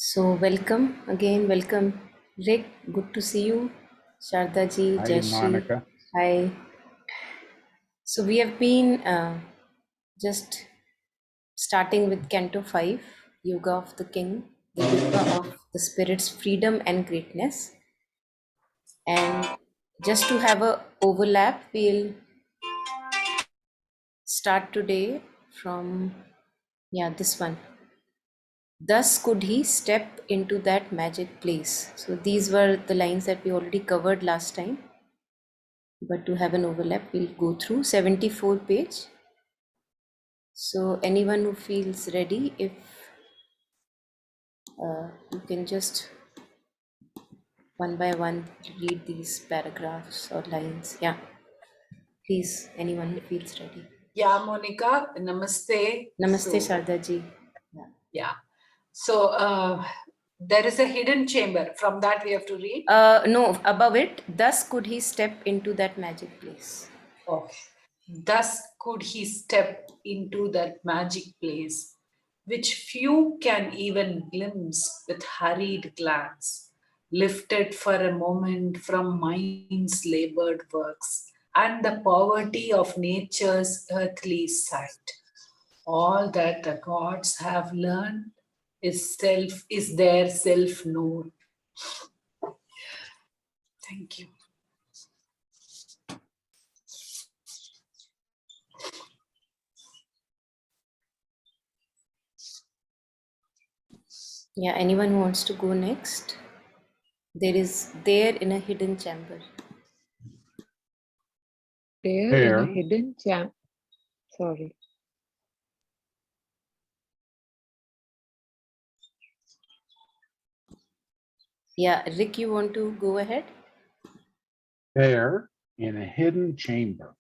So welcome again, welcome Rick, good to see you. Sharda ji, Hi, Jayashree, Monica. hi. So we have been just starting with Canto 5, Yoga of the King, the Yoga of the Spirit's freedom and greatness. And just to have a overlap, we'll start today from, this one. Thus could he step into that magic place. So these were the lines that we already covered last time. But to have an overlap, we'll go through 74 page. So anyone who feels ready, if you can just one by one read these paragraphs or lines. Yeah, please, anyone who feels ready. Yeah, Monica, namaste. Namaste, Sharda ji. Yeah. So there is a hidden chamber. From that we have to read. No, above it, thus could he step into that magic place. Okay. Thus could he step into that magic place, which few can even glimpse with hurried glance, lifted for a moment from mind's labored works and the poverty of nature's earthly sight. All that the gods have learned is their self known. Thank you. Yeah, anyone who wants to go next? There is there in a hidden chamber. There in a There, hidden chamber. Sorry. Yeah, Rick, you want to go ahead? there, in a hidden chamber,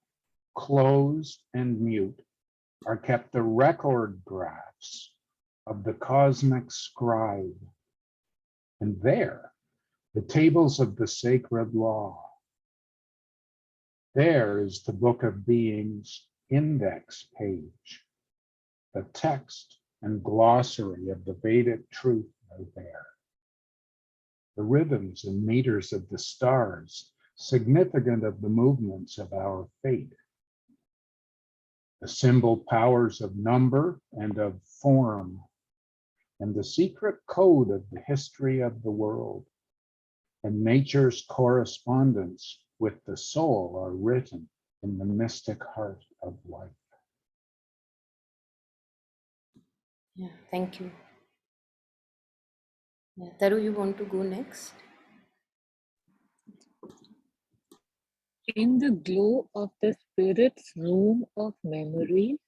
closed and mute, are kept the record graphs of the cosmic scribe. And there, the tables of the sacred law. There is the Book of Being's index page. The text and glossary of the Vedic truth are there. The rhythms and meters of the stars, significant of the movements of our fate. The symbol powers of number and of form, and the secret code of the history of the world, and nature's correspondence with the soul are written in the mystic heart of life. Yeah, thank you. Yeah, Taru, you want to go next? In the glow of the spirit's room of memories,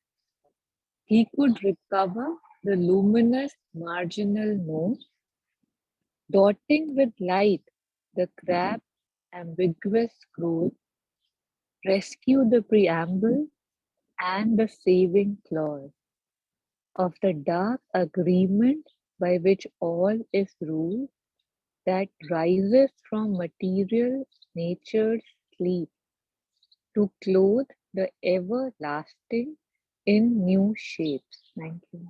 he could recover the luminous marginal notes, dotting with light the crabbed ambiguous scroll, rescue the preamble and the saving clause of the dark agreement by which all is ruled, that rises from material nature's sleep to clothe the everlasting in new shapes. Thank you.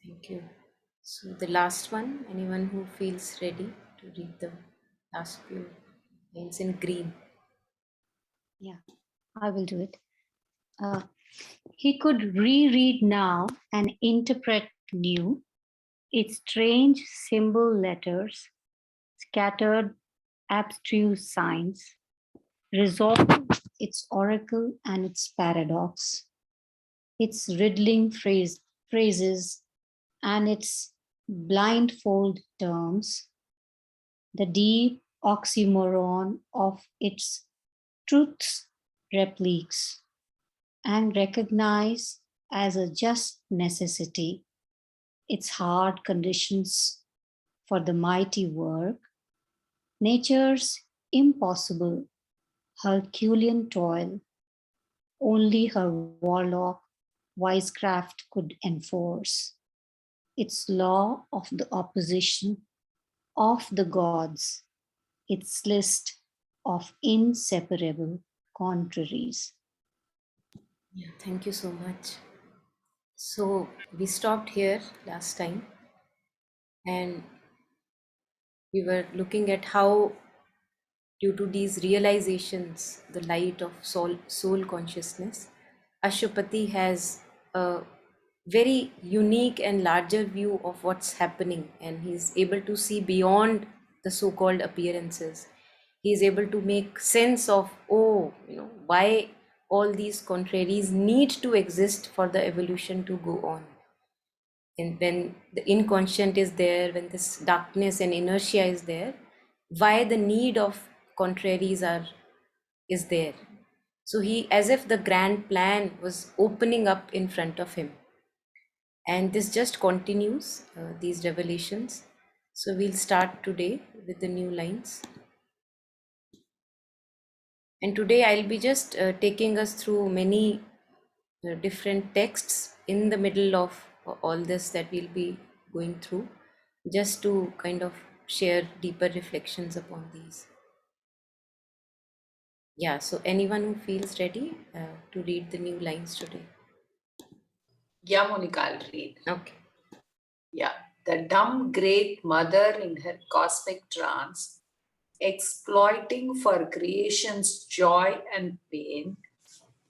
Thank you. So the last one, anyone who feels ready to read the last few lines in green. Yeah, I will do it. He could reread now and interpret new its strange symbol letters, scattered abstruse signs, resolve its oracle and its paradox, its riddling phrases and its blindfold terms, the deep oxymoron of its truth's repliques, and recognize as a just necessity its hard conditions for the mighty work, nature's impossible Herculean toil, only her warlock wisecraft could enforce, its law of the opposition of the gods, its list of inseparable contraries. Yeah, thank you so much. So we stopped here last time, and we were looking at how, due to these realizations, the light of soul consciousness, Ashupati has a very unique and larger view of what's happening, and he's able to see beyond the so-called appearances. He is able to make sense of, oh, why all these contraries need to exist for the evolution to go on. And when the inconscient is there, when this darkness and inertia is there, why the need of contraries is there. So he, as if the grand plan was opening up in front of him, and this just continues these revelations. So we'll start today with the new lines, and today I'll be just taking us through many different texts in the middle of all this that we'll be going through, just to kind of share deeper reflections upon these. Yeah, so anyone who feels ready to read the new lines today. Yeah, Monica, I'll read. Okay. Yeah. The dumb great mother in her cosmic trance, exploiting for creation's joy and pain,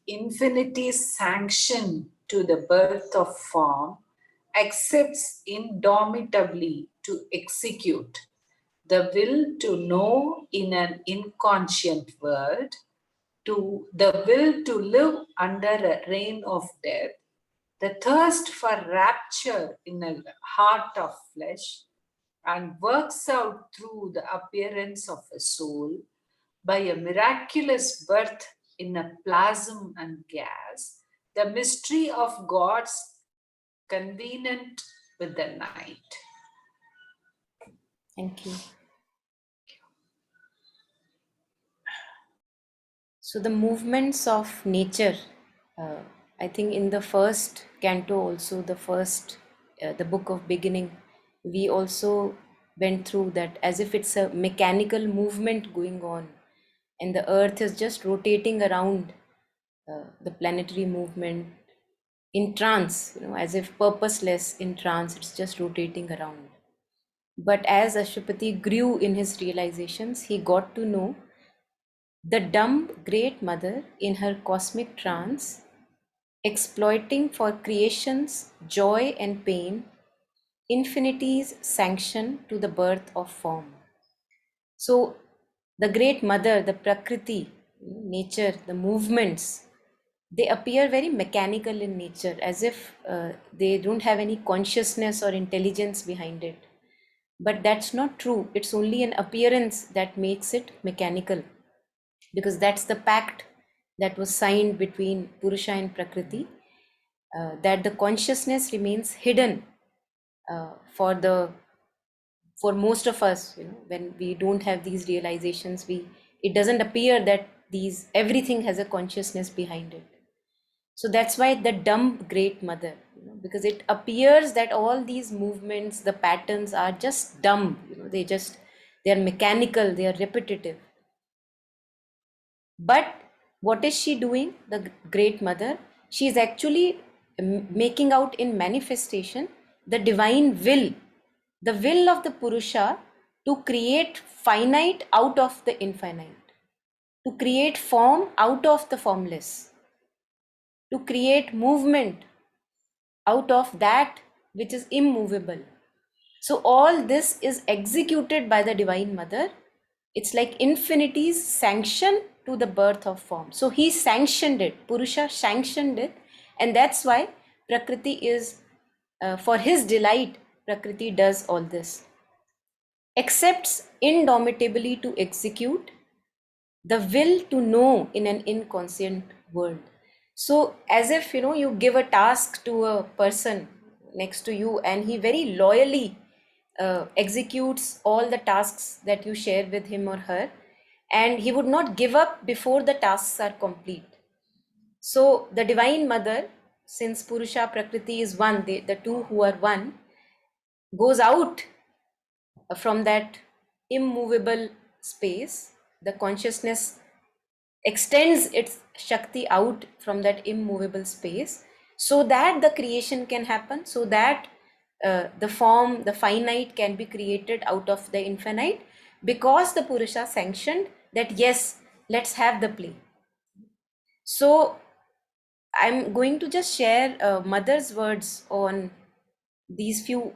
infinity's sanction to the birth of form, accepts indomitably to execute the will to know in an inconscient world, to the will to live under a reign of death, the thirst for rapture in a heart of flesh, and works out through the appearance of a soul by a miraculous birth in a plasm and gas, the mystery of God's convenient with the night. Thank you. So the movements of nature, uh, I think in the first canto also, the book of beginning, we also went through that as if it's a mechanical movement going on, and the earth is just rotating around the planetary movement in trance, as if purposeless in trance, it's just rotating around. But as Ashupati grew in his realizations, he got to know the dumb great mother in her cosmic trance, exploiting for creation's joy and pain, infinity's sanction to the birth of form. So the great mother, the Prakriti, nature, the movements, they appear very mechanical in nature, as if they don't have any consciousness or intelligence behind it. But that's not true. It's only an appearance that makes it mechanical, because that's the pact that was signed between Purusha and Prakriti, that the consciousness remains hidden uh, for the for most of us. When we don't have these realizations, it doesn't appear that these everything has a consciousness behind it. So that's why the dumb great mother, because it appears that all these movements, the patterns are just dumb. They are mechanical, they are repetitive. But what is she doing, the great mother? She is actually making out in manifestation the divine will, the will of the Purusha to create finite out of the infinite, to create form out of the formless, to create movement out of that which is immovable. So all this is executed by the Divine Mother. It's like infinity's sanction to the birth of form. So he sanctioned it, Purusha sanctioned it, and that's why Prakriti is, for his delight, Prakriti does all this. Accepts indomitably to execute the will to know in an inconscient world. So as if you give a task to a person next to you, and he very loyally executes all the tasks that you share with him or her, and he would not give up before the tasks are complete. So the Divine Mother, since Purusha Prakriti is one, the two who are one, goes out from that immovable space. The consciousness extends its Shakti out from that immovable space so that the creation can happen, so that the form, the finite can be created out of the infinite, because the Purusha sanctioned that yes, let's have the play. So I'm going to just share mother's words on these few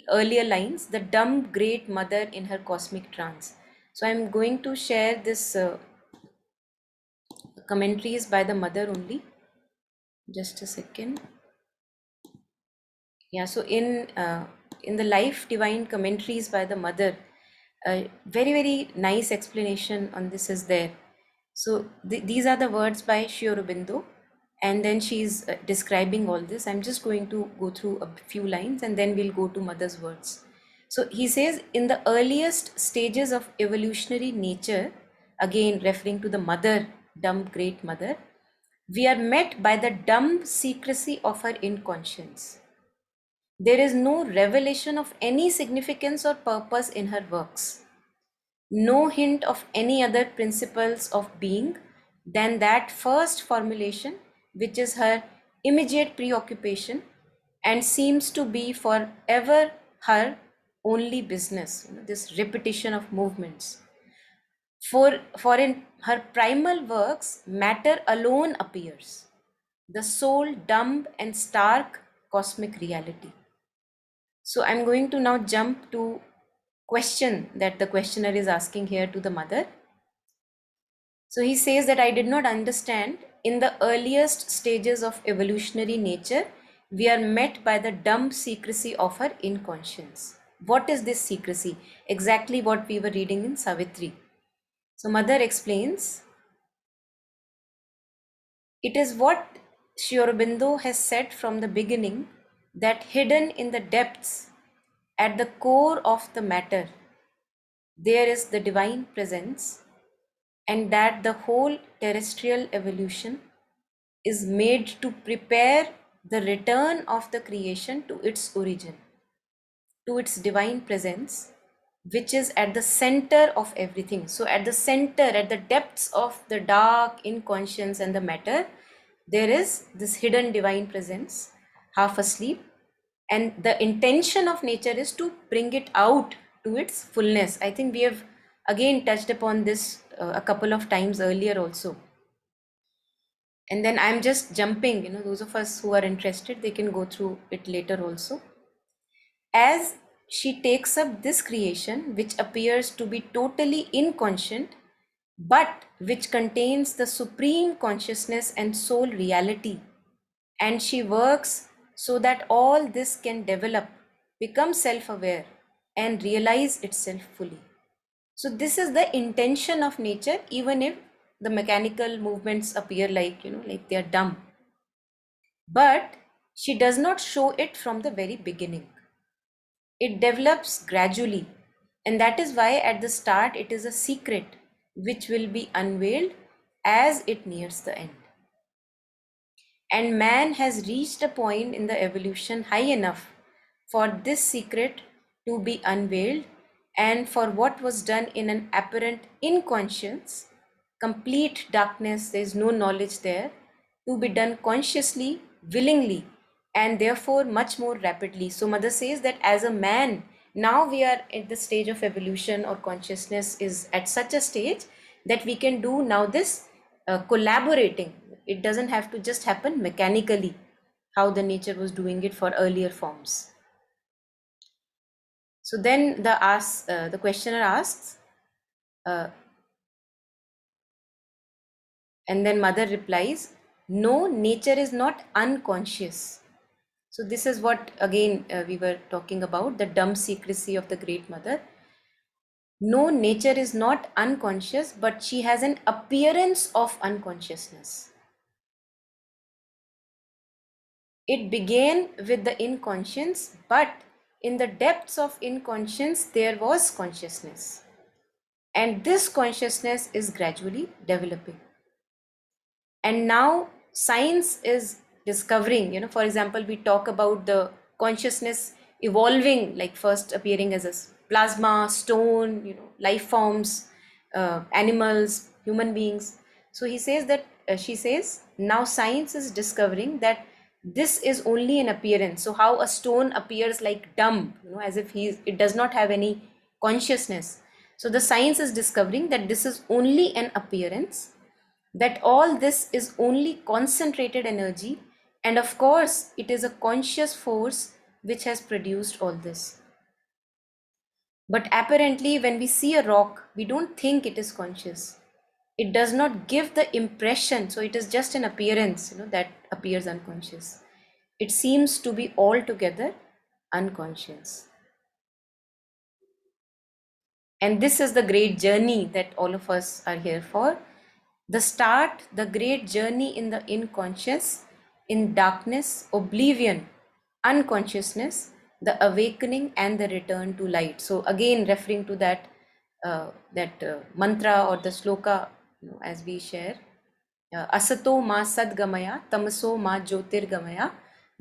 earlier lines, the dumb great mother in her cosmic trance. So I'm going to share this commentaries by the mother only. Just a second. Yeah, so in the life divine commentaries by the mother, very nice explanation on this is there. So these are the words by Sri Aurobindo, and then she's describing all this. I'm just going to go through a few lines and then we'll go to mother's words. So he says, in the earliest stages of evolutionary nature, again referring to the mother, dumb great mother, we are met by the dumb secrecy of her inconscience. There is no revelation of any significance or purpose in her works, no hint of any other principles of being than that first formulation, which is her immediate preoccupation and seems to be forever her only business, this repetition of movements. For in her primal works, matter alone appears, the sole dumb and stark cosmic reality. So I'm going to now jump to question that the questioner is asking here to the mother. So he says that I did not understand, in the earliest stages of evolutionary nature, we are met by the dumb secrecy of her inconscience. What is this secrecy? Exactly what we were reading in Savitri. So mother explains, it is what Sri Aurobindo has said from the beginning, that hidden in the depths, at the core of the matter, there is the divine presence, and that the whole terrestrial evolution is made to prepare the return of the creation to its origin, to its divine presence, which is at the center of everything. So at the center, at the depths of the dark inconscience and the matter, there is this hidden divine presence, half asleep, and the intention of nature is to bring it out to its fullness. I think we have again touched upon this a couple of times earlier also. And then I'm just jumping, those of us who are interested, they can go through it later also. As she takes up this creation, which appears to be totally inconscient, but which contains the supreme consciousness and soul reality, and she works so that all this can develop, become self-aware, and realize itself fully. So this is the intention of nature, even if the mechanical movements appear like they are dumb, but she does not show it from the very beginning. It develops gradually, and that is why at the start it is a secret which will be unveiled as it nears the end. And man has reached a point in the evolution high enough for this secret to be unveiled, and for what was done in an apparent inconscience, complete darkness, there is no knowledge there, to be done consciously, willingly, and therefore much more rapidly. So mother says that as a man, now we are at the stage of evolution, or consciousness is at such a stage that we can do now this collaborating. It doesn't have to just happen mechanically, how the nature was doing it for earlier forms. So then the questioner asks, and then mother replies, no, nature is not unconscious. So this is what again we were talking about, the dumb secrecy of the great mother. No, nature is not unconscious, but she has an appearance of unconsciousness. It began with the inconscience, but in the depths of inconscience, there was consciousness. And this consciousness is gradually developing. And now science is discovering, for example, we talk about the consciousness evolving, like first appearing as a plasma, stone, life forms, animals, human beings. So he says that, she says, now science is discovering that this is only an appearance. So how a stone appears like dumb, as if it does not have any consciousness. So the science is discovering that this is only an appearance, that all this is only concentrated energy, and of course it is a conscious force which has produced all this. But apparently when we see a rock, we don't think it is conscious. It does not give the impression, so it is just an appearance, that appears unconscious. It seems to be altogether unconscious. And this is the great journey that all of us are here for. The start, the great journey in the inconscious, in darkness, oblivion, unconsciousness, the awakening and the return to light. So again, referring to that mantra or the sloka, as we share, asato ma sadgamaya, tamaso ma jyotirgamaya,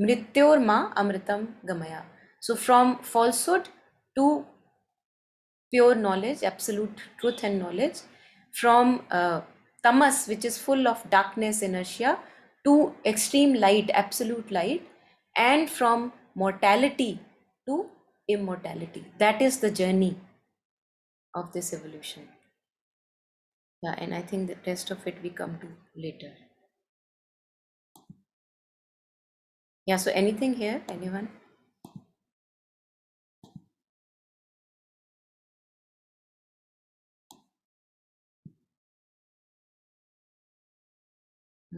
mrityor ma amritam gamaya. So from falsehood to pure knowledge, absolute truth and knowledge, from tamas, which is full of darkness, inertia, to extreme light, absolute light, and from mortality to immortality. That is the journey of this evolution. Yeah, and I think the rest of it we come to later. Yeah, so anything here, anyone?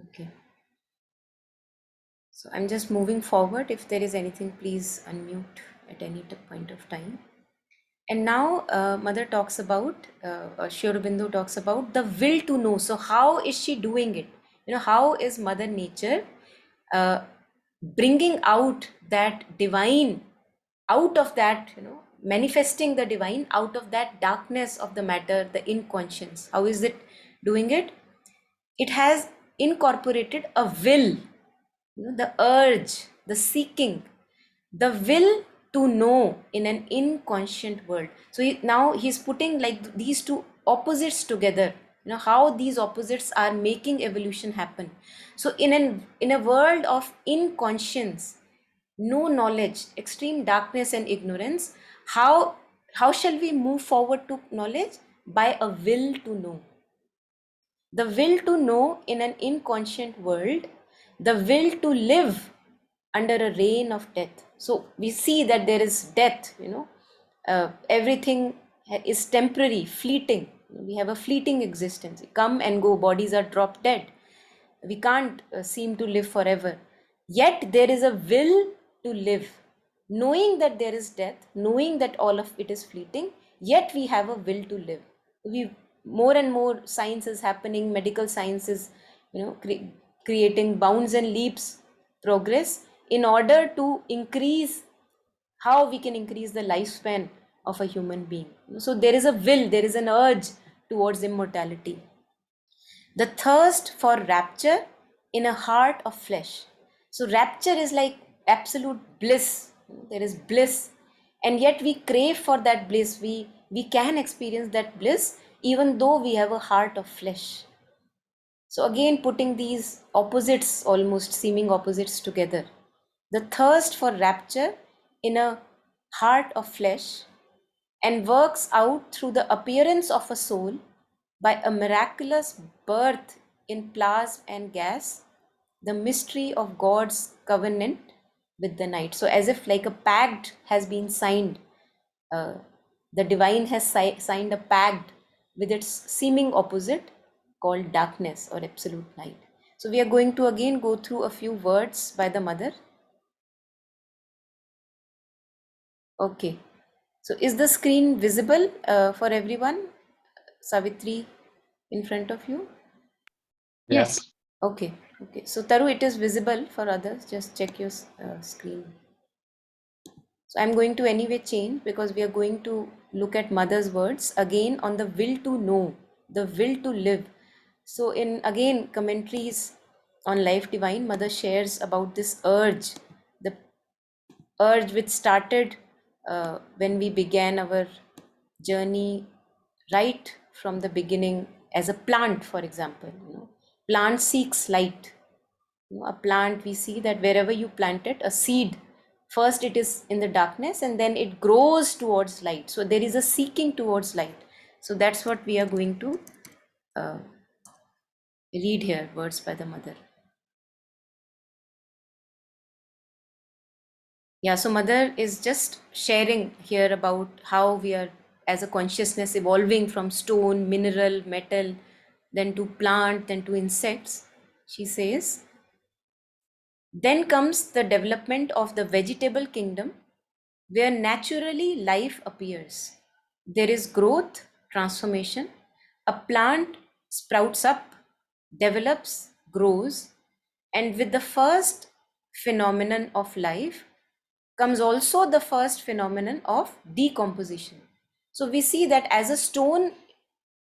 Okay. So I'm just moving forward. If there is anything, please unmute at any point of time. And now Mother talks about, Sri Aurobindo talks about the will to know. So how is she doing it? How is Mother Nature uh, bringing out that divine, out of that, manifesting the divine out of that darkness of the matter, the inconscience? How is it doing it? It has incorporated a will, the urge, the seeking, the will to know in an inconscient world. So now he's putting like these two opposites together, how these opposites are making evolution happen. So in a world of inconscience, no knowledge, extreme darkness and ignorance, how shall we move forward to knowledge? By a will to know. The will to know in an inconscient world, the will to live under a reign of death. So we see that there is death, everything is temporary, fleeting. We have a fleeting existence. We come and go, bodies are drop dead. We can't seem to live forever. Yet there is a will to live, knowing that there is death, knowing that all of it is fleeting, yet we have a will to live. We more and more science is happening, medical science is, creating bounds and leaps progress in order to increase, how we can increase the lifespan of a human being. So there is a will, there is an urge towards immortality. The thirst for rapture in a heart of flesh. So rapture is like absolute bliss. There is bliss, and yet we crave for that bliss. We can experience that bliss even though we have a heart of flesh. So again, putting these opposites, almost seeming opposites, together. The thirst for rapture in a heart of flesh, and works out through the appearance of a soul by a miraculous birth in plasm and gas, the mystery of God's covenant with the night. So as if like a pact has been signed, uh, the divine has signed a pact with its seeming opposite called darkness or absolute night. So we are going to again go through a few words by the mother. Okay, so is the screen visible for everyone? Savitri, in front of you? Yes. Okay, okay. So Taru, it is visible for others. Just check your screen. So I'm going to anyway change, because we are going to look at mother's words again on the will to know, the will to live. So in again commentaries on Life Divine, mother shares about this urge, the urge which started when we began our journey right from the beginning as a plant, for example. Plant seeks light. A plant, we see that wherever you plant it, a seed, first it is in the darkness and then it grows towards light. So there is a seeking towards light. So that's what we are going to uh, read here, words by the mother. Yeah, so mother is just sharing here about how we are as a consciousness evolving from stone, mineral, metal, then to plant, then to insects. She says, then comes the development of the vegetable kingdom where naturally life appears. There is growth, transformation. A plant sprouts up, develops, grows, and with the first phenomenon of life comes also the first phenomenon of decomposition. So we see that as a stone,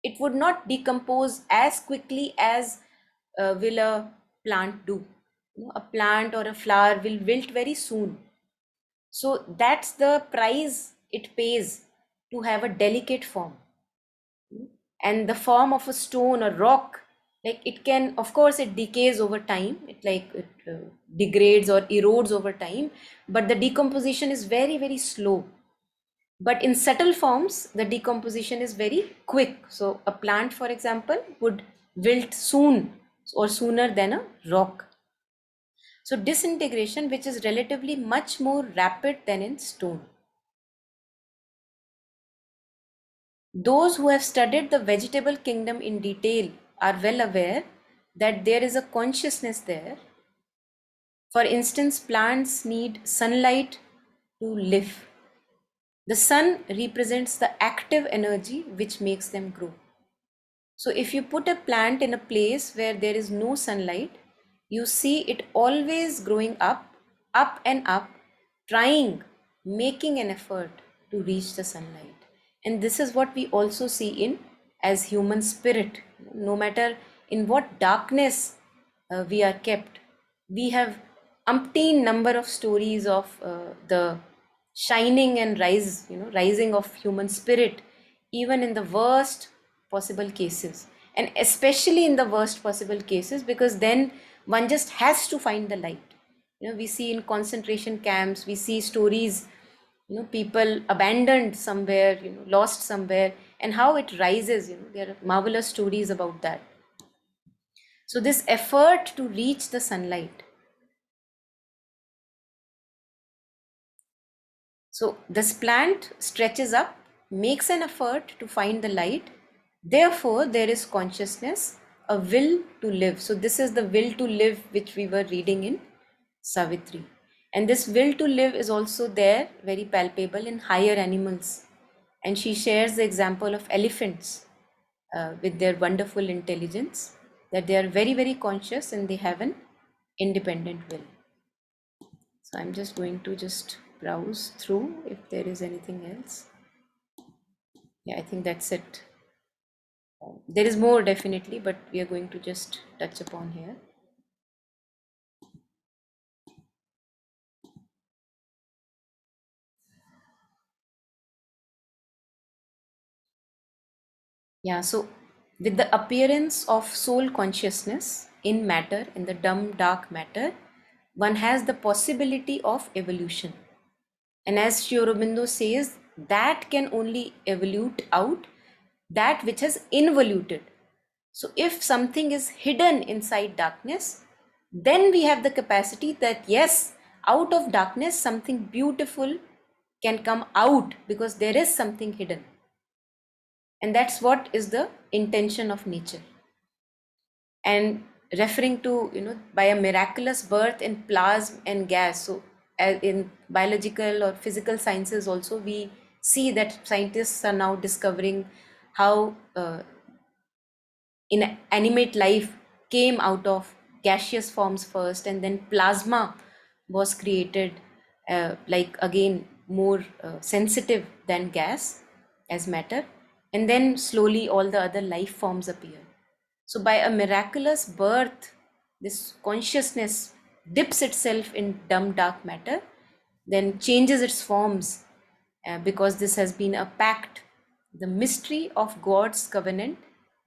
it would not decompose as quickly as will a plant do. A plant or a flower will wilt very soon. So that's the price it pays to have a delicate form. And the form of a stone or rock, like it can, of course, it decays over time. It degrades or erodes over time, but the decomposition is very, very slow. But in subtle forms, the decomposition is very quick. So a plant, for example, would wilt soon or sooner than a rock. So disintegration, which is relatively much more rapid than in stone. Those who have studied the vegetable kingdom in detail are well aware that there is a consciousness there. For instance, plants need sunlight to live. The sun represents the active energy which makes them grow. So if you put a plant in a place where there is no sunlight, you see it always growing up and up, trying, making an effort to reach the sunlight. And this is what we also see in as human spirit. No matter in what darkness we are kept, we have umpteen number of stories of the shining and rising of human spirit, even in the worst possible cases, and especially in the worst possible cases, because then one just has to find the light. We see in concentration camps, we see stories, people abandoned somewhere, lost somewhere, and how it rises. There are marvelous stories about that. So this effort to reach the sunlight. So this plant stretches up, makes an effort to find the light. Therefore, there is consciousness, a will to live. So this is the will to live which we were reading in Savitri. And this will to live is also there, very palpable in higher animals. And she shares the example of elephants with their wonderful intelligence, that they are very, very conscious and they have an independent will. So I'm just going to just browse through if there is anything else. Yeah, I think that's it. There is more definitely, but we are going to just touch upon here. Yeah, so with the appearance of soul consciousness in matter, in the dumb dark matter, one has the possibility of evolution. And as Sri Aurobindo says, that can only evolute out that which has involuted. So if something is hidden inside darkness, then we have the capacity that yes, out of darkness, something beautiful can come out because there is something hidden. And that's what is the intention of nature. And referring to, by a miraculous birth in plasm and gas. So in biological or physical sciences also, we see that scientists are now discovering how inanimate life came out of gaseous forms first, and then plasma was created, like again more sensitive than gas as matter, and then slowly all the other life forms appear. So by a miraculous birth, this consciousness dips itself in dumb dark matter, then changes its forms, because this has been a pact, the mystery of God's covenant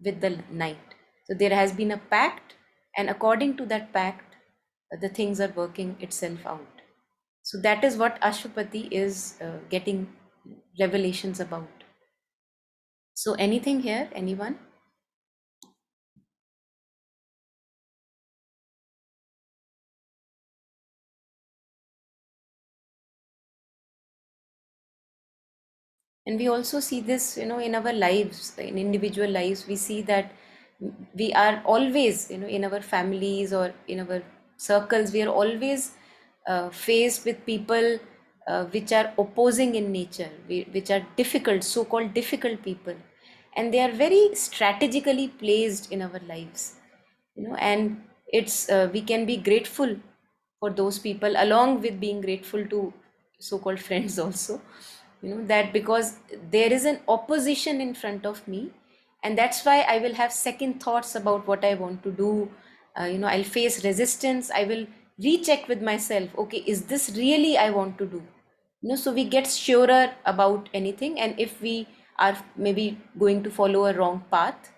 with the night. So there has been a pact, and according to that pact, the things are working itself out. So that is what Ashwapati is getting revelations about. So anything here, anyone? And we also see this, in our lives, in individual lives. We see that we are always, in our families or in our circles, we are always faced with people which are opposing in nature, which are difficult, so-called difficult people, and they are very strategically placed in our lives, and it's we can be grateful for those people, along with being grateful to so-called friends also, that because there is an opposition in front of me, and that's why I will have second thoughts about what I want to do. I'll face resistance. I will recheck with myself, okay, is this really I want to do? So we get surer about anything, and if we are maybe going to follow a wrong path,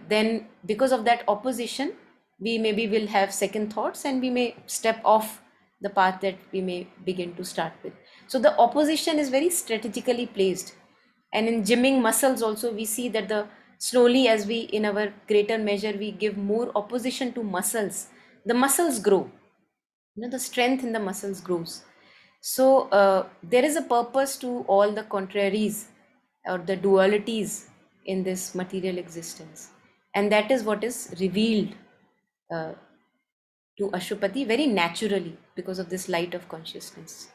then because of that opposition, we maybe will have second thoughts, and we may step off the path that we may begin to start with. So the opposition is very strategically placed. And in gymming muscles also, we see that the slowly, as we in our greater measure we give more opposition to muscles, the muscles grow, the strength in the muscles grows. So there is a purpose to all the contraries or the dualities in this material existence, and that is what is revealed uh, to Ashwapati very naturally because of this light of consciousness.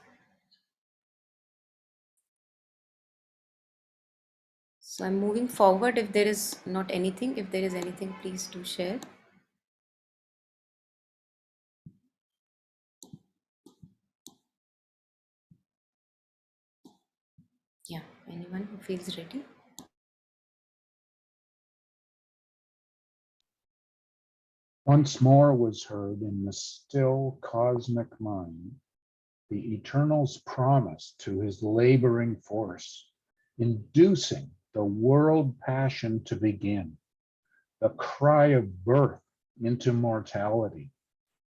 So I'm moving forward. If there is not anything, if there is anything, please do share. Yeah, anyone who feels ready. Once more was heard in the still cosmic mind the Eternal's promise to his laboring force, inducing the world passion to begin, the cry of birth into mortality,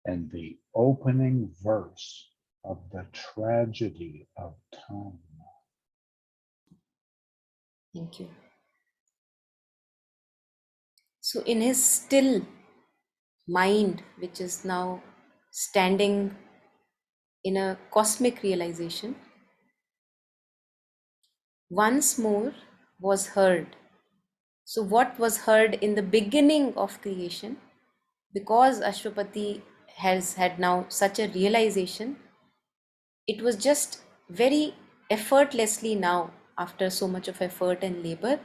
and the opening verse of the tragedy of time. Thank you. So in his still mind, which is now standing in a cosmic realization, once more was heard. So what was heard in the beginning of creation, because Ashwapati has had now such a realization, it was just very effortlessly now, after so much of effort and labor,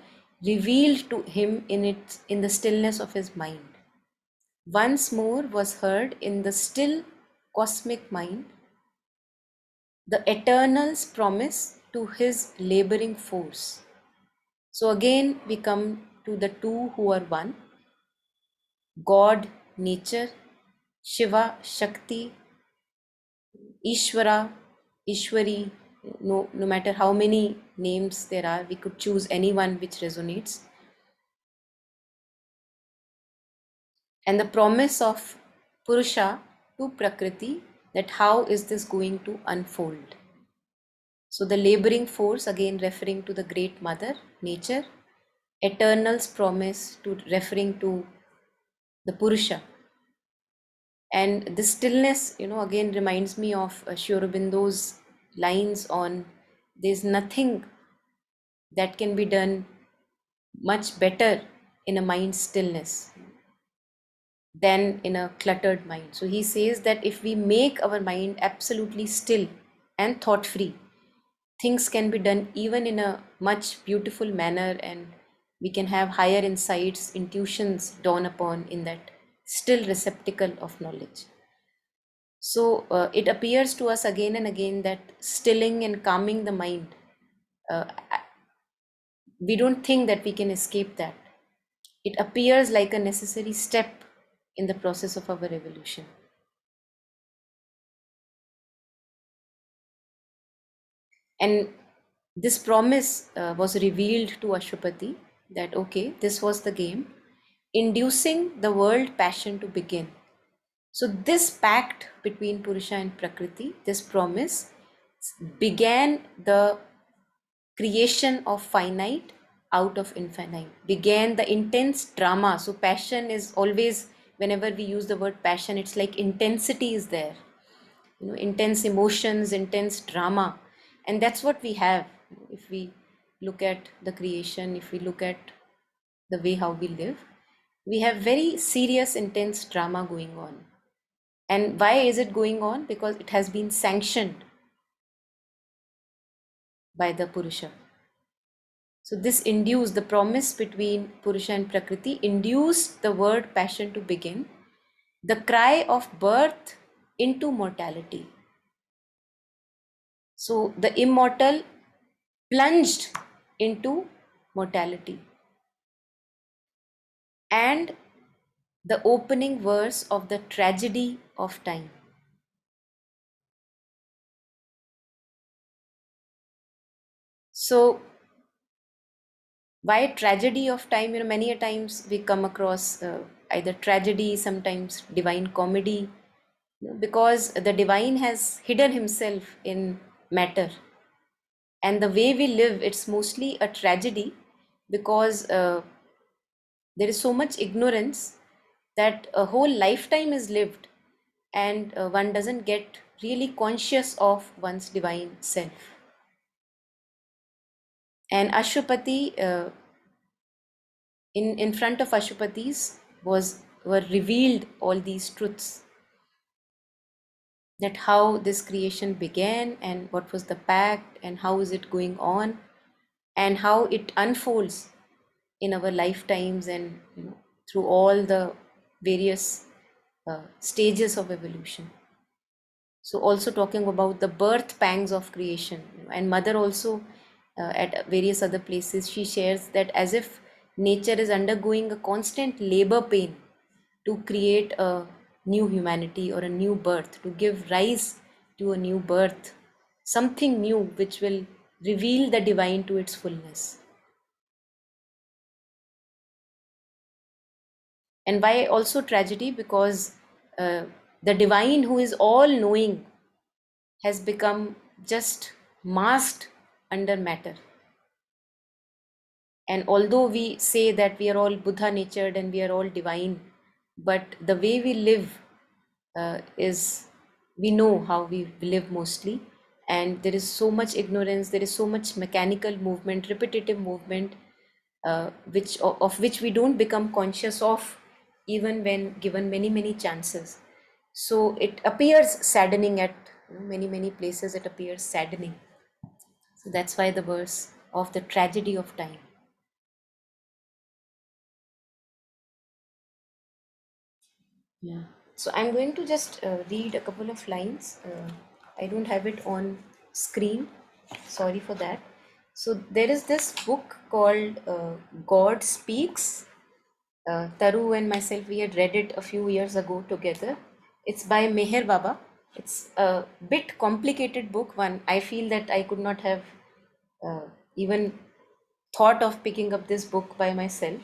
revealed to him in the stillness of his mind. Once more was heard in the still cosmic mind the Eternal's promise to his laboring force. So again we come to the two who are one: God, nature; Shiva, Shakti; Ishvara, Ishwari. No matter how many names there are, we could choose any one which resonates. And the promise of Purusha to Prakriti, that how is this going to unfold. So the laboring force, again referring to the great mother, nature; Eternal's promise, to referring to the Purusha. And the stillness, again reminds me of Sri Aurobindo's lines on there's nothing that can be done much better in a mind stillness than in a cluttered mind. So he says that if we make our mind absolutely still and thought free, things can be done even in a much beautiful manner, and we can have higher insights, intuitions dawn upon in that still receptacle of knowledge. So it appears to us again and again that stilling and calming the mind, uh, we don't think that we can escape that. It appears like a necessary step in the process of our evolution. And this promise was revealed to Ashwapati, that okay, this was the game, inducing the world passion to begin. So this pact between Purusha and Prakriti, this promise, began the creation of finite out of infinite, began the intense drama. So passion is always, whenever we use the word passion, it's like intensity is there, intense emotions, intense drama. And that's what we have. If we look at the creation, if we look at the way how we live, we have very serious intense drama going on. And why is it going on? Because it has been sanctioned by the Purusha. So this induced, the promise between Purusha and Prakriti induced the word passion to begin, the cry of birth into mortality. So the immortal plunged into mortality. And the opening verse of the tragedy of time. So why tragedy of time? Many a times we come across either tragedy, sometimes divine comedy, because the divine has hidden himself in matter. And the way we live, it's mostly a tragedy, because there is so much ignorance that a whole lifetime is lived, and one doesn't get really conscious of one's divine self. And Ashwapati, in front of Ashwapatis were revealed all these truths, that how this creation began and what was the pact and how is it going on and how it unfolds in our lifetimes, and through all the various stages of evolution. So also talking about the birth pangs of creation, and mother also at various other places, she shares that as if nature is undergoing a constant labor pain to create a new humanity or a new birth, to give rise to a new birth, something new which will reveal the divine to its fullness. And why also tragedy? Because the divine, who is all knowing, has become just masked under matter. And although we say that we are all Buddha natured and we are all divine, but the way we live is, we know how we live mostly, and there is so much ignorance, there is so much mechanical movement, repetitive movement, of which we don't become conscious of even when given many chances. So it appears saddening at many places, it appears saddening. So that's why the verse of the tragedy of time. Yeah. So I'm going to just read a couple of lines. I don't have it on screen. Sorry for that. So there is this book called God Speaks. Taru and myself, we had read it a few years ago together. It's by Meher Baba. It's a bit complicated book. One, I feel that I could not have even thought of picking up this book by myself.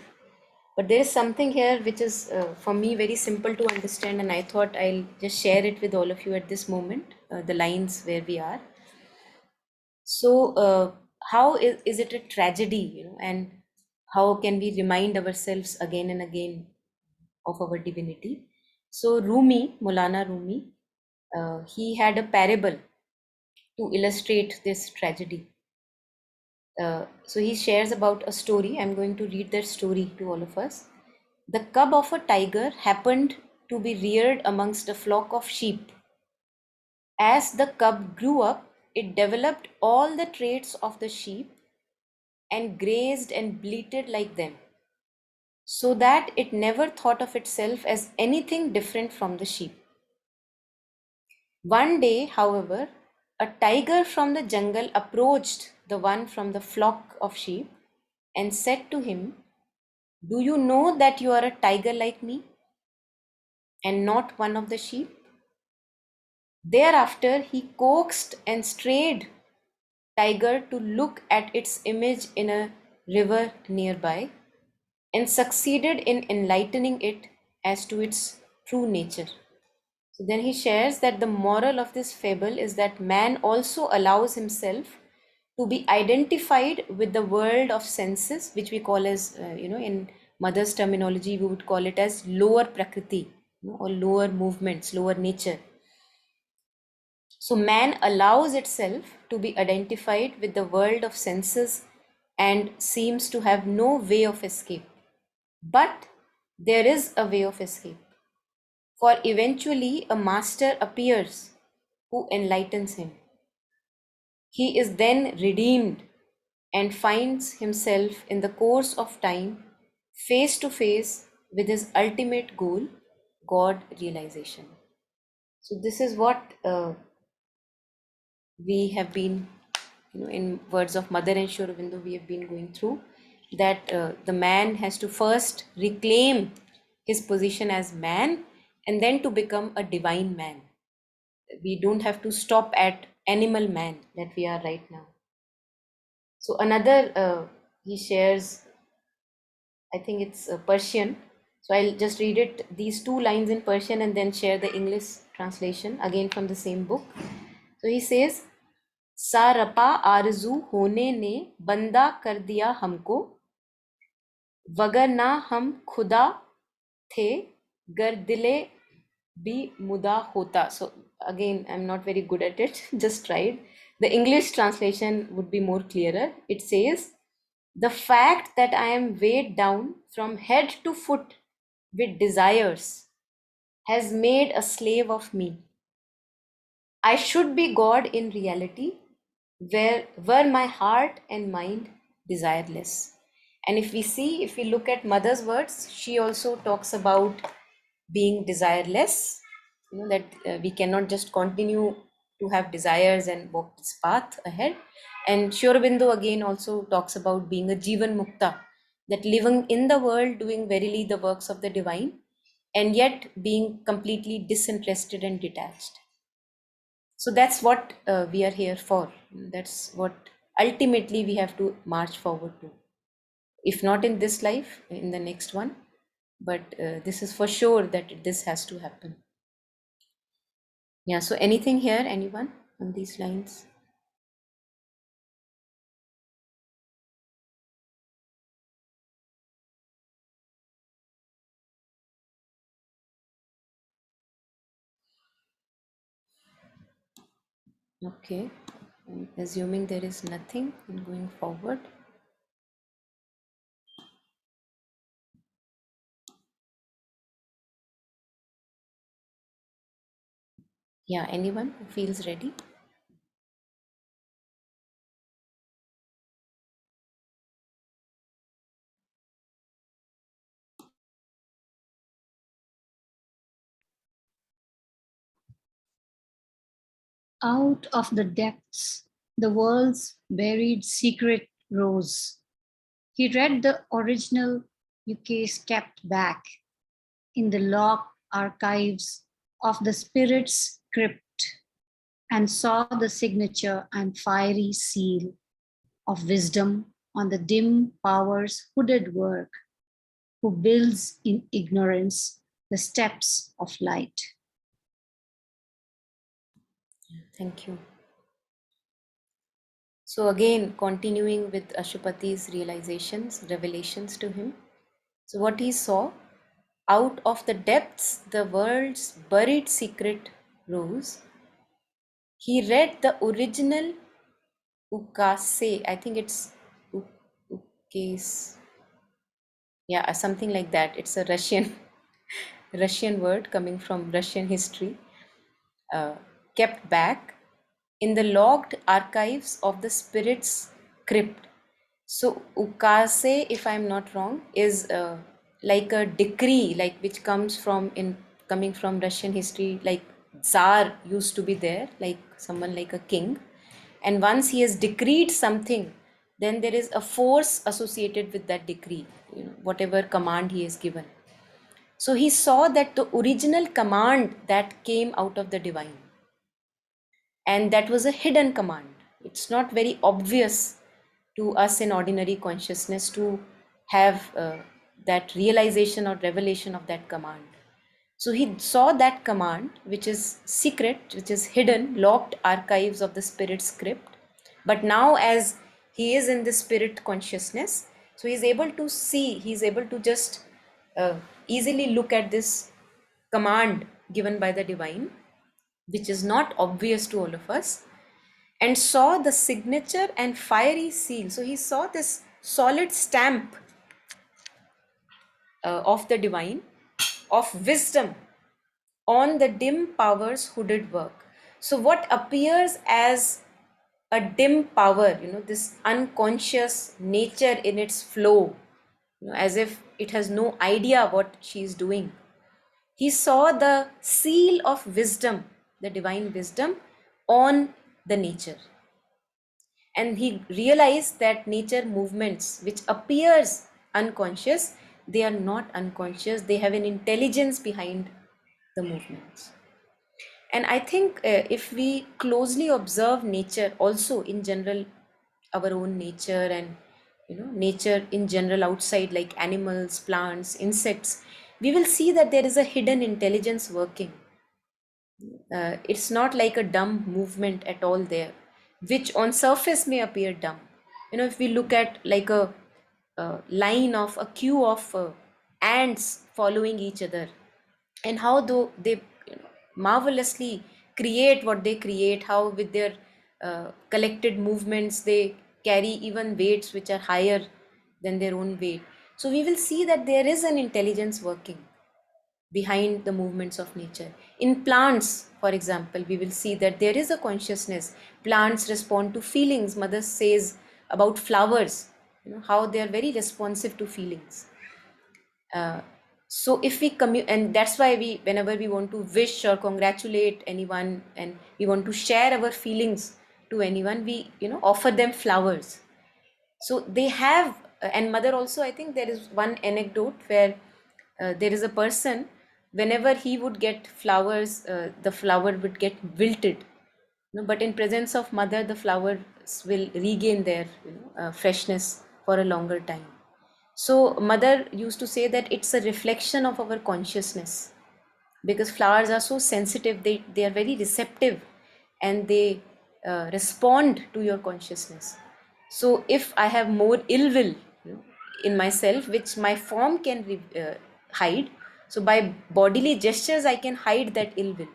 But there is something here which is for me very simple to understand, and I thought I'll just share it with all of you at this moment, the lines where we are. So how is it a tragedy, and how can we remind ourselves again and again of our divinity? So Rumi, Maulana Rumi, he had a parable to illustrate this tragedy. So he shares about a story. I'm going to read that story to all of us. The cub of a tiger happened to be reared amongst a flock of sheep. As the cub grew up, it developed all the traits of the sheep and grazed and bleated like them, so that it never thought of itself as anything different from the sheep. One day, however, a tiger from the jungle approached the one from the flock of sheep and said to him, "Do you know that you are a tiger like me and not one of the sheep?" Thereafter, he coaxed and strayed tiger to look at its image in a river nearby, and succeeded in enlightening it as to its true nature. So then he shares that the moral of this fable is that man also allows himself to be identified with the world of senses, which we call as, in mother's terminology, we would call it as lower prakriti, or lower movements, lower nature. So man allows itself to be identified with the world of senses and seems to have no way of escape. But there is a way of escape. For eventually a master appears who enlightens him. He is then redeemed and finds himself in the course of time face to face with his ultimate goal, God realization. So this is what we have been, in words of Mother and Sri Aurobindo, we have been going through, that the man has to first reclaim his position as man and then to become a divine man. We don't have to stop at animal man that we are right now. So another, he shares, I think it's Persian. So I'll just read it, these two lines in Persian, and then share the English translation again from the same book. So he says, सारपा आरजू होने ने बंदा कर दिया हमको, वगर ना हम खुदा थे गर दिले भी मुदा होता. So again, I'm not very good at it, just tried. The English translation would be more clearer. It says, the fact that I am weighed down from head to foot with desires has made a slave of me. I should be God in reality, were my heart and mind desireless. And if we look at Mother's words, she also talks about being desireless, that we cannot just continue to have desires and walk this path ahead. And Sri Aurobindo again also talks about being a Jivan Mukta, that living in the world, doing verily the works of the divine, and yet being completely disinterested and detached. So that's what we are here for. That's what ultimately we have to march forward to. If not in this life, in the next one. But this is for sure that this has to happen. Yeah, so anything here, anyone on these lines? Okay, I'm assuming there is nothing in going forward. Yeah, anyone who feels ready? Out of the depths, the world's buried secret rose. He read the original ukase kept back in the locked archives of the spirit's crypt and saw the signature and fiery seal of wisdom on the dim power's hooded work, who builds in ignorance the steps of light. Thank you. So again, continuing with Ashupati's realizations, revelations to him. So what he saw, out of the depths, the world's buried secret rose. He read the original ukase. I think it's ukase. Yeah, something like that. It's a Russian Russian word coming from Russian history, kept back in the logged archives of the spirit's crypt. So ukase, if I'm not wrong, is like a decree, like which comes from coming from Russian history, like Tsar used to be there, like someone like a king. And once he has decreed something, then there is a force associated with that decree, whatever command he has given. So he saw that the original command that came out of the divine, and that was a hidden command. It's not very obvious to us in ordinary consciousness to have that realization or revelation of that command. So he saw that command, which is secret, which is hidden, locked archives of the spirit script. But now, as he is in the spirit consciousness, so he's able to see, he's able to just easily look at this command given by the divine, which is not obvious to all of us, and saw the signature and fiery seal. So he saw this solid stamp of the divine, of wisdom on the dim power's hooded work. So what appears as a dim power, this unconscious nature in its flow, as if it has no idea what she is doing. He saw the seal of wisdom, the divine wisdom, on the nature. And he realized that nature movements, which appears unconscious, they are not unconscious. They have an intelligence behind the movements. And I think if we closely observe nature also in general, our own nature, and nature in general outside, like animals, plants, insects, we will see that there is a hidden intelligence working. It's not like a dumb movement at all there, which on surface may appear dumb. If we look at like a line of a queue of ants following each other, and how though they marvelously create what they create, how with their collected movements they carry even weights which are higher than their own weight. So we will see that there is an intelligence working behind the movements of nature. In plants, for example, we will see that there is a consciousness. Plants respond to feelings. Mother says about flowers, how they are very responsive to feelings. So if we and that's why we, whenever we want to wish or congratulate anyone, and we want to share our feelings to anyone, we offer them flowers. So they have, and mother also, I think there is one anecdote where there is a person, whenever he would get flowers, the flower would get wilted, but in presence of mother, the flowers will regain their freshness for a longer time. So mother used to say that it's a reflection of our consciousness, because flowers are so sensitive, they are very receptive, and they respond to your consciousness. So if I have more ill will in myself, which my form can hide, so by bodily gestures I can hide that ill will.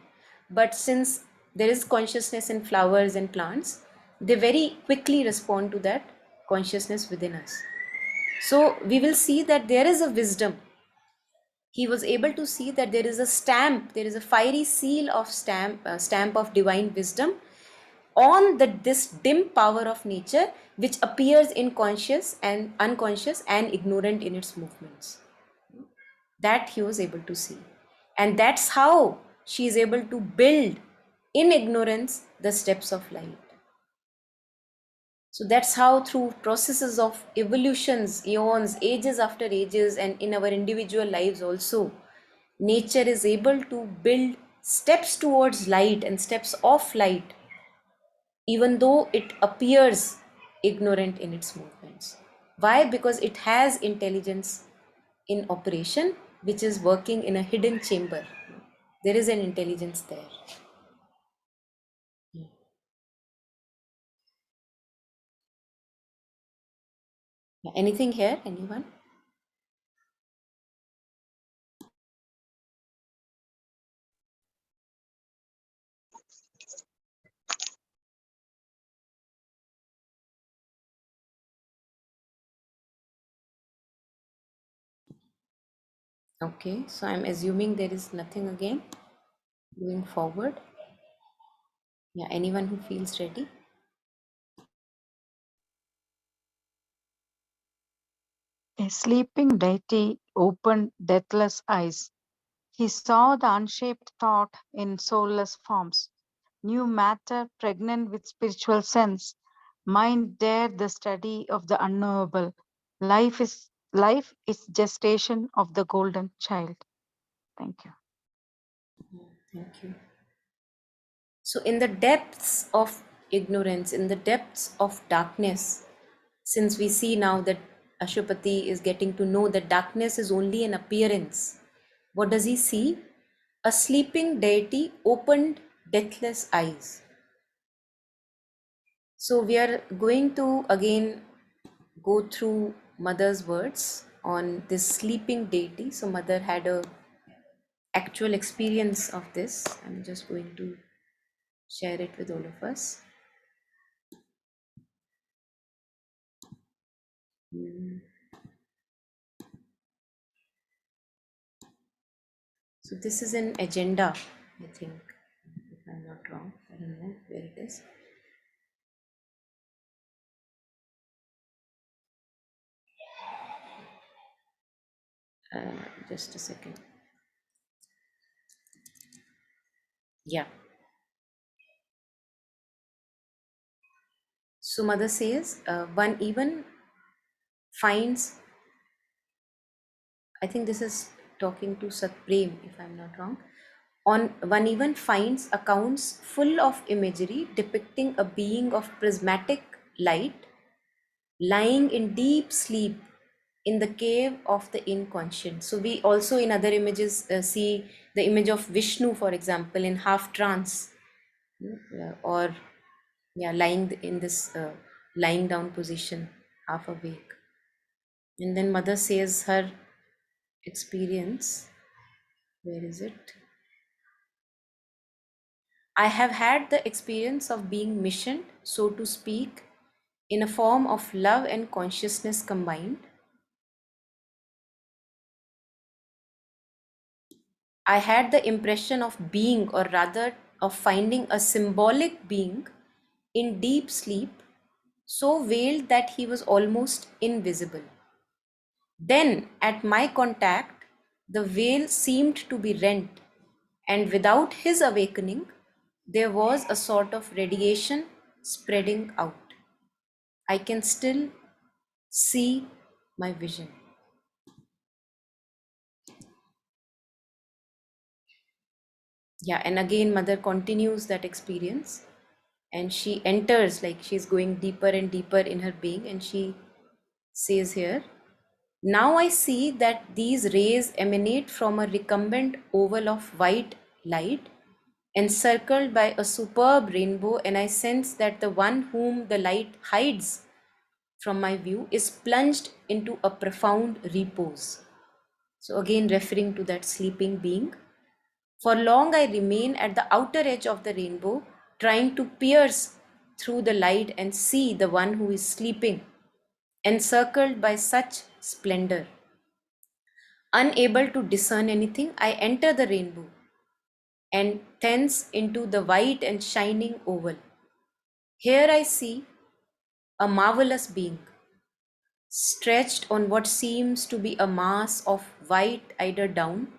But since there is consciousness in flowers and plants, they very quickly respond to that consciousness within us. So we will see that there is a wisdom. He was able to see that there is a stamp, there is a fiery seal of stamp of divine wisdom on this dim power of nature, which appears in conscious and unconscious and ignorant in its movements. That he was able to see. And that's how she is able to build in ignorance the steps of light. So that's how, through processes of evolutions, eons, ages after ages, and in our individual lives also, nature is able to build steps towards light and steps of light, even though it appears ignorant in its movements. Why? Because it has intelligence in operation, which is working in a hidden chamber. There is an intelligence there. Anything here? Anyone? Okay, so I'm assuming there is nothing again. Moving forward. Yeah, anyone who feels ready? A sleeping deity opened deathless eyes. He saw the unshaped thought in soulless forms. New matter pregnant with spiritual sense. Mind dared the study of the unknowable. Life is gestation of the golden child. Thank you. Thank you. So, in the depths of ignorance, in the depths of darkness, since we see now that Ashwapati is getting to know that darkness is only an appearance, what does he see? a sleeping deity opened deathless eyes. So we are going to again go through mother's words on this sleeping deity. So mother had a actual experience of this. I'm just going to share it with all of us. So this is an agenda, I think, if I'm not wrong. I don't know where it is. Just a second. Yeah. So mother says, one even finds, I think this is talking to Satprem, if I'm not wrong. On one even finds accounts full of imagery depicting a being of prismatic light lying in deep sleep in the cave of the inconscient. So we also in other images see the image of Vishnu, for example, in half trance, or yeah, lying in this lying down position, half awake. And then mother says her experience. Where is it? I have had the experience of being missioned, so to speak, in a form of love and consciousness combined. I had the impression of being, or rather of finding, a symbolic being in deep sleep, so veiled that he was almost invisible. Then, at my contact, the veil seemed to be rent, and without his awakening, there was a sort of radiation spreading out. I can still see my vision. Yeah, and again, mother continues that experience, and she enters, like she's going deeper and deeper in her being, and she says here, now I see that these rays emanate from a recumbent oval of white light encircled by a superb rainbow, and I sense that the one whom the light hides from my view is plunged into a profound repose. So again, referring to that sleeping being. For long I remain at the outer edge of the rainbow, trying to pierce through the light and see the one who is sleeping, encircled by such splendor. Unable to discern anything, I enter the rainbow and thence into the white and shining oval. Here I see a marvelous being, stretched on what seems to be a mass of white eider down.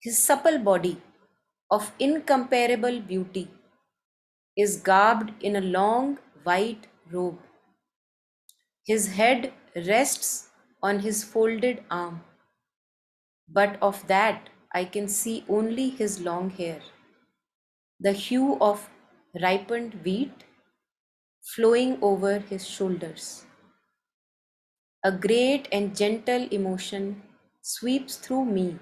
His supple body, of incomparable beauty, is garbed in a long white robe. His head rests on his folded arm, but of that I can see only his long hair, the hue of ripened wheat flowing over his shoulders. A great and gentle emotion sweeps through me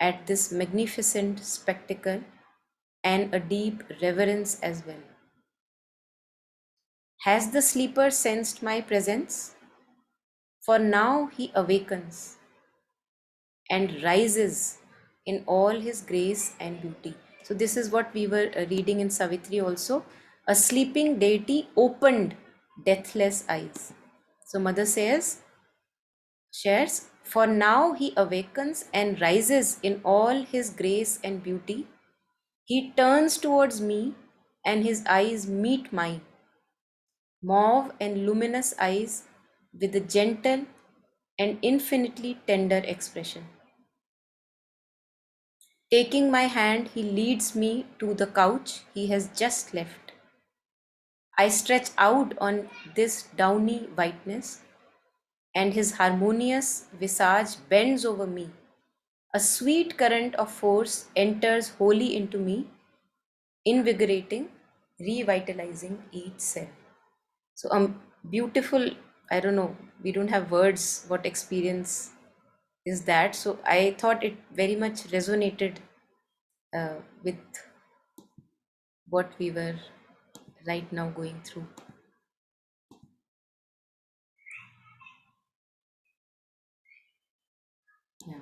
at this magnificent spectacle, and a deep reverence as well. Has the sleeper sensed my presence? For now he awakens and rises in all his grace and beauty. So this is what we were reading in Savitri also. A sleeping deity opened deathless eyes. So mother says, shares, for now he awakens and rises in all his grace and beauty. He turns towards me and his eyes meet mine, mauve and luminous eyes with a gentle and infinitely tender expression. Taking my hand, he leads me to the couch he has just left. I stretch out on this downy whiteness, and his harmonious visage bends over me. A sweet current of force enters wholly into me, invigorating, revitalizing each cell. So, beautiful, I don't know, we don't have words what experience is that. So, I thought it very much resonated with what we were right now going through. Yeah.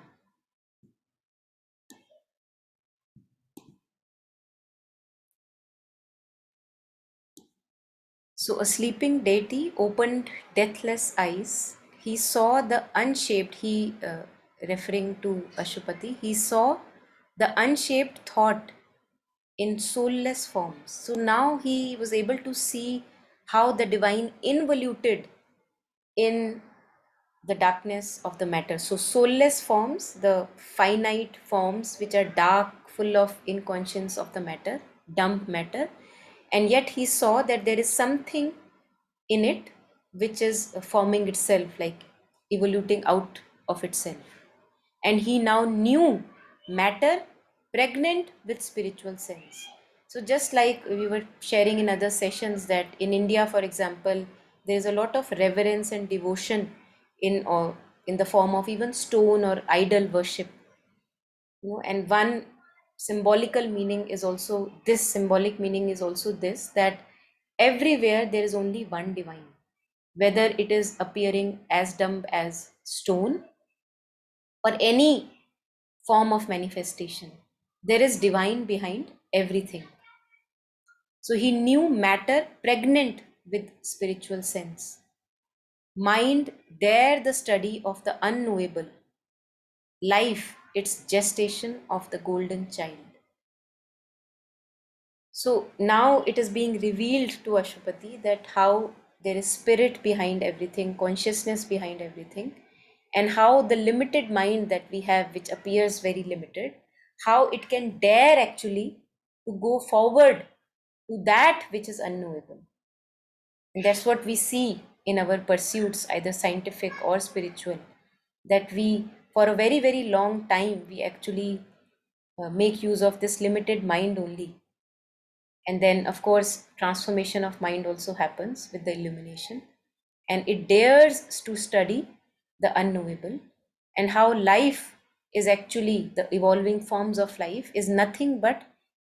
So a sleeping deity opened deathless eyes. He saw the unshaped, referring to Ashupati, he saw the unshaped thought in soulless forms. So now he was able to see how the divine involuted in the darkness of the matter. So soulless forms, the finite forms which are dark, full of inconscience of the matter, dumb matter, and yet he saw that there is something in it which is forming itself, like evoluting out of itself. And he now knew matter pregnant with spiritual sense. So just like we were sharing in other sessions, that in India, for example, there is a lot of reverence and devotion in the form of even stone or idol worship. And one symbolical meaning is also this, symbolic meaning is also this, that everywhere there is only one divine, whether it is appearing as dumb as stone or any form of manifestation. There is divine behind everything. So he knew matter pregnant with spiritual sense. Mind, there the study of the unknowable. Life, its gestation of the golden child. So now it is being revealed to Ashupati that how there is spirit behind everything, consciousness behind everything, and how the limited mind that we have, which appears very limited, how it can dare actually to go forward to that which is unknowable. And that's what we see in our pursuits, either scientific or spiritual, that we, for a very, very long time, we actually make use of this limited mind only. And then, of course, transformation of mind also happens with the illumination. And it dares to study the unknowable, and how life is actually, the evolving forms of life is nothing but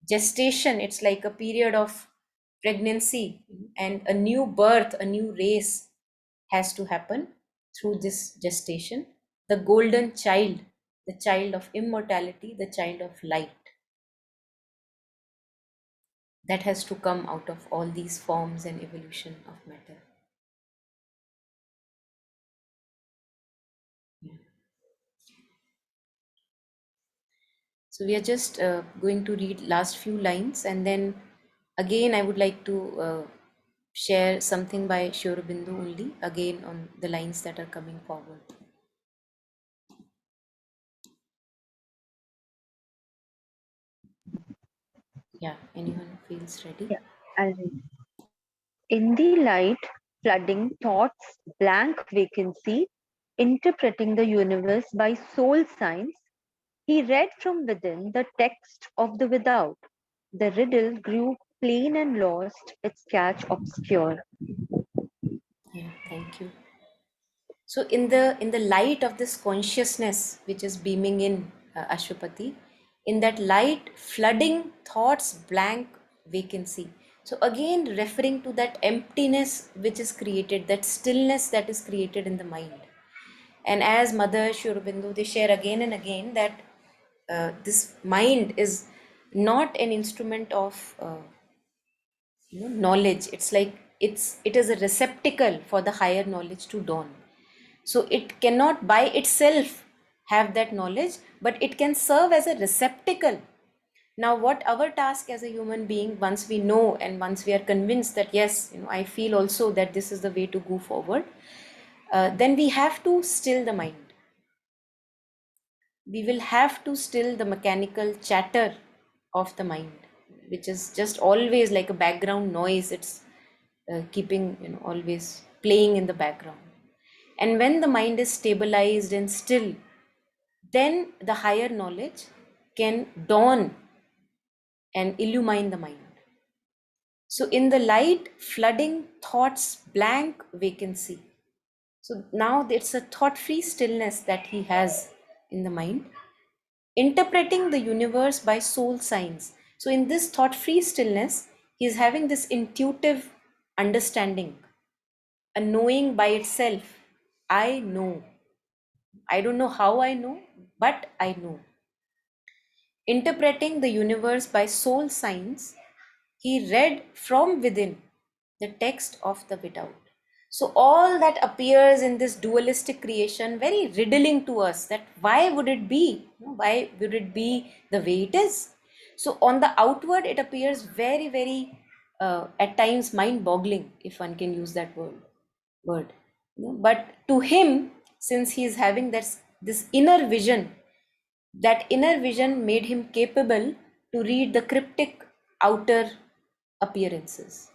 gestation. It's like a period of pregnancy, and a new birth, a new race has to happen through this gestation. The golden child, the child of immortality, the child of light, that has to come out of all these forms and evolution of matter. Yeah. So we are just going to read last few lines, and then again I would like to share something by Sri Aurobindo only, again on the lines that are coming forward. Yeah, anyone feels ready? Yeah, I'll read. In the light, flooding thoughts, blank vacancy, interpreting the universe by soul signs, he read from within the text of the without. The riddle grew plain and lost, its catch obscure. Yeah, thank you. So in the light of this consciousness which is beaming in Ashwapati, in that light, flooding thoughts, blank vacancy. So again, referring to that emptiness which is created, that stillness that is created in the mind. And as Mother Sri Aurobindo, they share again and again that this mind is not an instrument of knowledge. It's like it is a receptacle for the higher knowledge to dawn. So it cannot by itself have that knowledge, but it can serve as a receptacle. Now, what our task as a human being, once we know and once we are convinced that yes, I feel also that this is the way to go forward, then we have to still the mind. We will have to still the mechanical chatter of the mind, which is just always like a background noise. It's keeping, always playing in the background. And when the mind is stabilized and still, then the higher knowledge can dawn and illumine the mind. So in the light, flooding thoughts, blank vacancy. So now it's a thought-free stillness that he has in the mind. interpreting the universe by soul signs. So in this thought-free stillness, he is having this intuitive understanding, a knowing by itself. I know. I don't know how I know, but I know. Interpreting the universe by soul signs, he read from within the text of the without. So all that appears in this dualistic creation, very riddling to us, that why would it be? Why would it be the way it is? So on the outward, it appears very, very, at times mind-boggling, if one can use that word. But to him, since he is having this inner vision, that inner vision made him capable to read the cryptic outer appearances,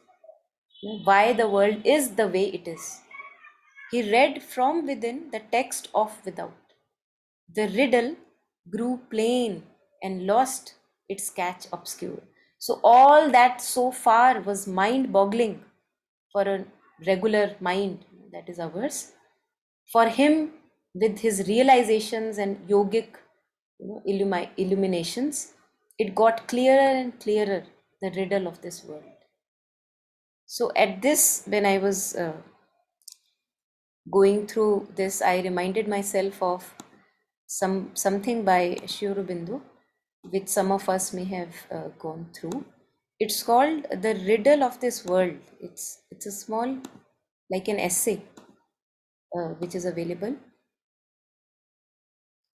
why the world is the way it is. He read from within the text of without. The riddle grew plain and lost its catch obscure. So all that so far was mind boggling for a regular mind, that is ours. For him, with his realizations and yogic illuminations, it got clearer and clearer, the riddle of this world. So at this, when I was going through this, I reminded myself of something by Sri Aurobindo, which some of us may have gone through. It's called The Riddle of This World. It's a small, like an essay, which is available.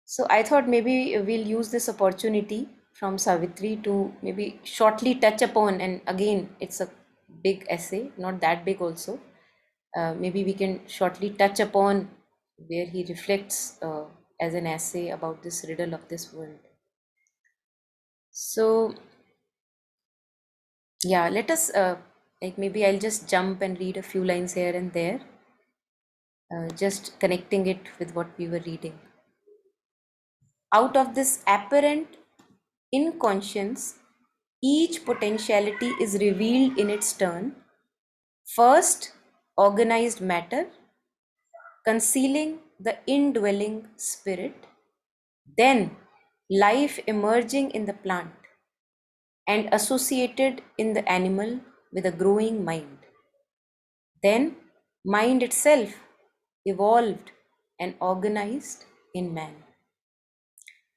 So I thought maybe we'll use this opportunity from Savitri to maybe shortly touch upon, and again, it's a big essay, not that big also. Maybe we can shortly touch upon where he reflects as an essay about this riddle of this world. So yeah, let us, like maybe I'll just jump and read a few lines here and there, just connecting it with what we were reading. Out of this apparent inconscience, each potentiality is revealed in its turn. First, organized matter, concealing the indwelling spirit, then life emerging in the plant and associated in the animal with a growing mind. Then mind itself evolved and organized in man.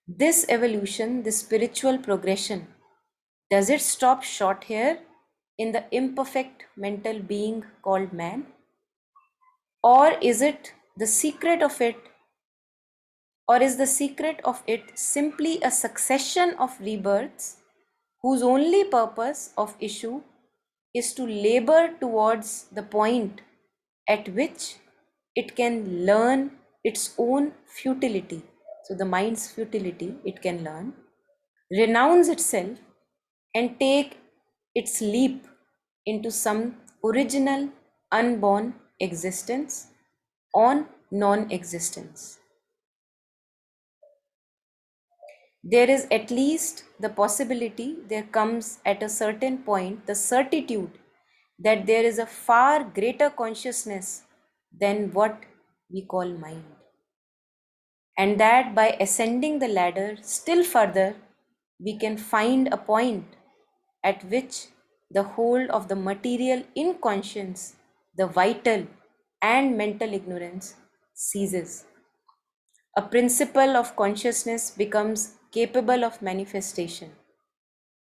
This evolution, this spiritual progression, does it stop short here in the imperfect mental being called man? Or is it the secret of it, or is the secret of it simply a succession of rebirths whose only purpose of issue is to labor towards the point at which it can learn its own futility? So the mind's futility it can learn, renounce itself, and take its leap into some original unborn existence on non-existence. There is at least the possibility, there comes at a certain point the certitude that there is a far greater consciousness than what we call mind, and that by ascending the ladder still further, we can find a point at which the whole of the material inconscience, the vital and mental ignorance ceases. A principle of consciousness becomes capable of manifestation,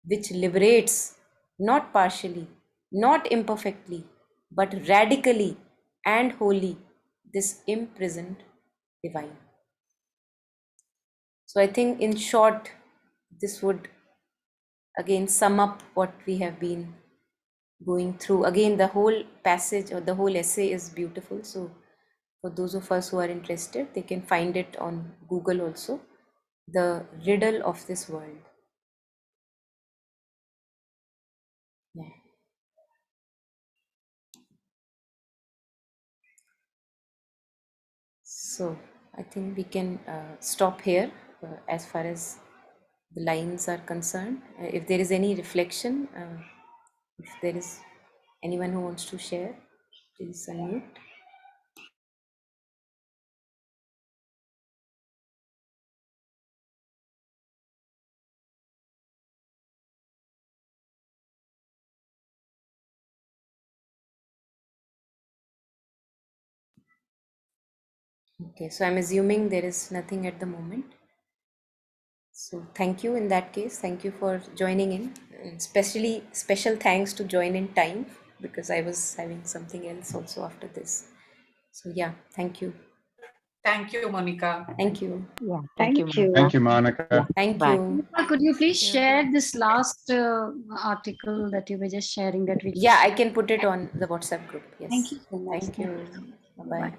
which liberates not partially, not imperfectly, but radically and wholly this imprisoned divine. So I think in short, this would again sum up what we have been going through. Again, the whole passage or the whole essay is beautiful. So for those of us who are interested, they can find it on Google also. The riddle of this world. Yeah. So I think we can stop here as far as the lines are concerned. If there is any reflection, if there is anyone who wants to share, please unmute. Okay, so I'm assuming there is nothing at the moment. So thank you in that case. Thank you for joining in. And especially special thanks to join in time because I was having something else also after this. So yeah, thank you. Thank you, Monica. Thank you. Yeah, Thank Monica. Thank you, you. Monica. Thank Bye. you. Could you please Yeah. share this last article that you were just sharing that we Yeah, I can put it on the WhatsApp group. Yes. Thank you so much. Thank you. Bye-bye. Bye.